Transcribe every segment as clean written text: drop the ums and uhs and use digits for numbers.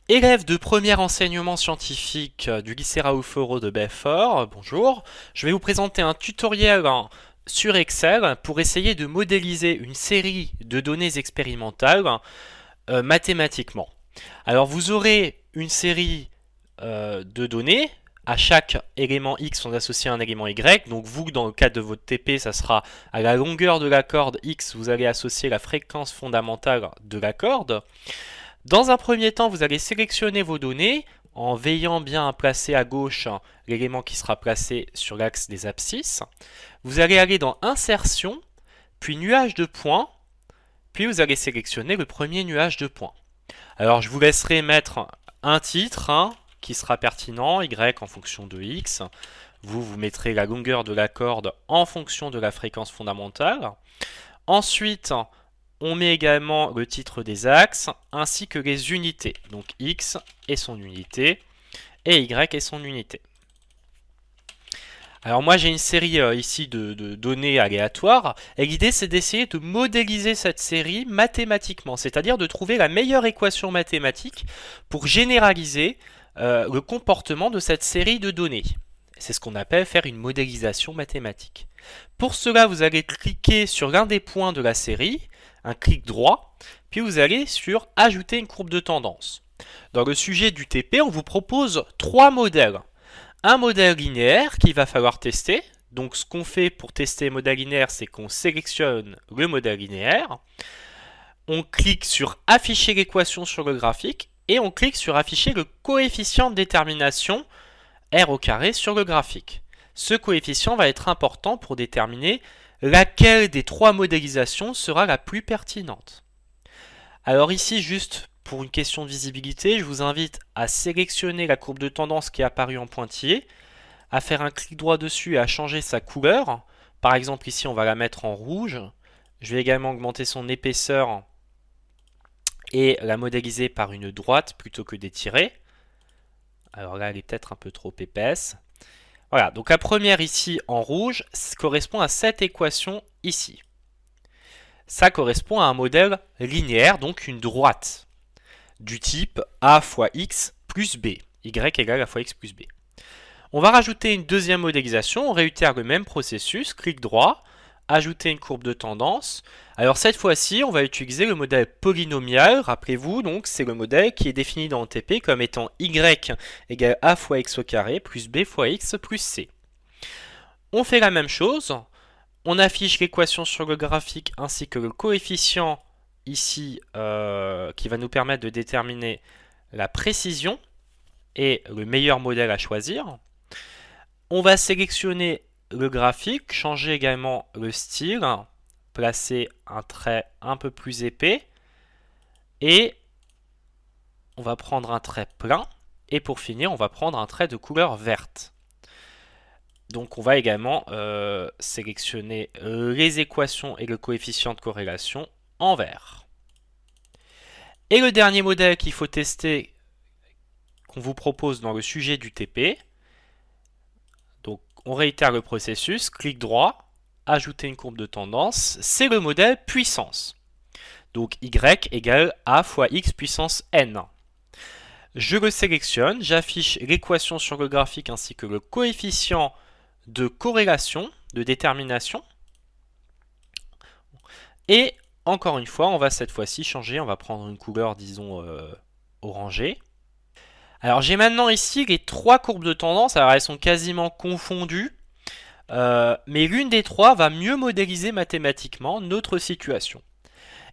Élève de premier enseignement scientifique du lycée Raoul-Faureau de Belfort, bonjour. Je vais vous présenter un tutoriel sur Excel pour essayer de modéliser une série de données expérimentales mathématiquement. Alors vous aurez une série de données. À chaque élément X, on associe un élément Y. Donc vous, dans le cadre de votre TP, ça sera à la longueur de la corde X, vous allez associer la fréquence fondamentale de la corde. Dans un premier temps, vous allez sélectionner vos données en veillant bien à placer à gauche l'élément qui sera placé sur l'axe des abscisses. Vous allez aller dans Insertion, puis Nuage de points, puis vous allez sélectionner le premier nuage de points. Alors je vous laisserai mettre un titre qui sera pertinent, Y en fonction de X. Vous mettrez la longueur de la corde en fonction de la fréquence fondamentale. Ensuite, on met également le titre des axes ainsi que les unités. Donc X et son unité et Y et son unité. Alors moi j'ai une série ici de données aléatoires et l'idée c'est d'essayer de modéliser cette série mathématiquement, c'est-à-dire de trouver la meilleure équation mathématique pour généraliser le comportement de cette série de données. C'est ce qu'on appelle faire une modélisation mathématique. Pour cela, vous allez cliquer sur l'un des points de la série, un clic droit, puis vous allez sur Ajouter une courbe de tendance. Dans le sujet du TP, on vous propose trois modèles. Un modèle linéaire qu'il va falloir tester. Donc ce qu'on fait pour tester le modèle linéaire, c'est qu'on sélectionne le modèle linéaire. On clique sur Afficher l'équation sur le graphique et on clique sur Afficher le coefficient de détermination R au carré sur le graphique. Ce coefficient va être important pour déterminer laquelle des trois modélisations sera la plus pertinente. Alors ici, juste pour une question de visibilité, je vous invite à sélectionner la courbe de tendance qui est apparue en pointillé, à faire un clic droit dessus et à changer sa couleur. Par exemple, ici, on va la mettre en rouge. Je vais également augmenter son épaisseur et la modéliser par une droite plutôt que des tirets. Alors là, elle est peut-être un peu trop épaisse. Voilà, donc la première ici en rouge correspond à cette équation ici. Ça correspond à un modèle linéaire, donc une droite, du type a fois x plus b, y égale a fois x plus b. On va rajouter une deuxième modélisation, on réitère le même processus, clic droit, ajouter une courbe de tendance. Alors cette fois-ci, on va utiliser le modèle polynomial, rappelez-vous, donc c'est le modèle qui est défini dans le TP comme étant y égale a fois x au carré plus b fois x plus c. On fait la même chose, on affiche l'équation sur le graphique ainsi que le coefficient ici qui va nous permettre de déterminer la précision et le meilleur modèle à choisir. On va sélectionner le graphique, changer également le style, placer un trait un peu plus épais et on va prendre un trait plein et pour finir on va prendre un trait de couleur verte. Donc on va également sélectionner les équations et le coefficient de corrélation en vert. Et le dernier modèle qu'il faut tester, qu'on vous propose dans le sujet du TP, donc on réitère le processus, clic droit, ajouter une courbe de tendance, c'est le modèle puissance. Donc y égale a fois x puissance n. Je le sélectionne, j'affiche l'équation sur le graphique ainsi que le coefficient de corrélation, de détermination. Et encore une fois, on va cette fois-ci changer, on va prendre une couleur, disons, orangée. Alors j'ai maintenant ici les trois courbes de tendance, alors elles sont quasiment confondues, mais l'une des trois va mieux modéliser mathématiquement notre situation.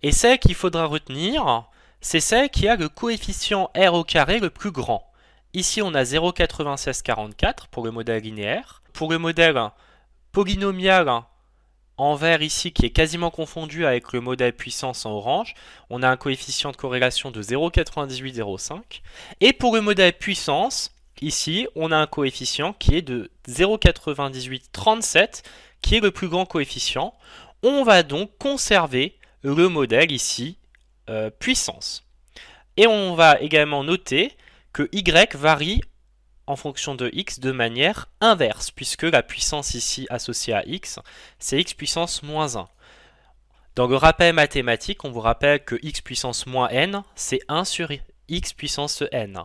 Et celle qu'il faudra retenir, c'est celle qui a le coefficient R au carré le plus grand. Ici on a 0,9644 pour le modèle linéaire. Pour le modèle polynomial en vert ici qui est quasiment confondu avec le modèle puissance en orange, on a un coefficient de corrélation de 0,9805. Et pour le modèle puissance, ici on a un coefficient qui est de 0,9837 qui est le plus grand coefficient. On va donc conserver le modèle ici puissance. Et on va également noter que y varie en fonction de x de manière inverse, puisque la puissance ici associée à x, c'est x puissance moins 1. Dans le rappel mathématique, on vous rappelle que x puissance moins n, c'est 1 sur x puissance n.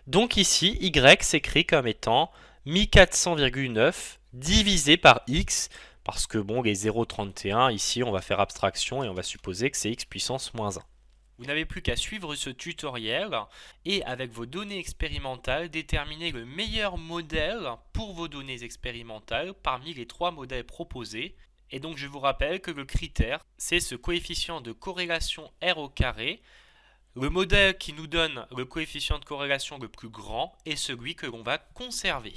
Donc ici, y s'écrit comme étant 1400,9 divisé par x, parce que bon, les 0,31, ici on va faire abstraction et on va supposer que c'est x puissance moins 1. Vous n'avez plus qu'à suivre ce tutoriel et avec vos données expérimentales, déterminer le meilleur modèle pour vos données expérimentales parmi les 3 modèles proposés. Et donc je vous rappelle que le critère, c'est ce coefficient de corrélation R au carré. Le modèle qui nous donne le coefficient de corrélation le plus grand est celui que l'on va conserver.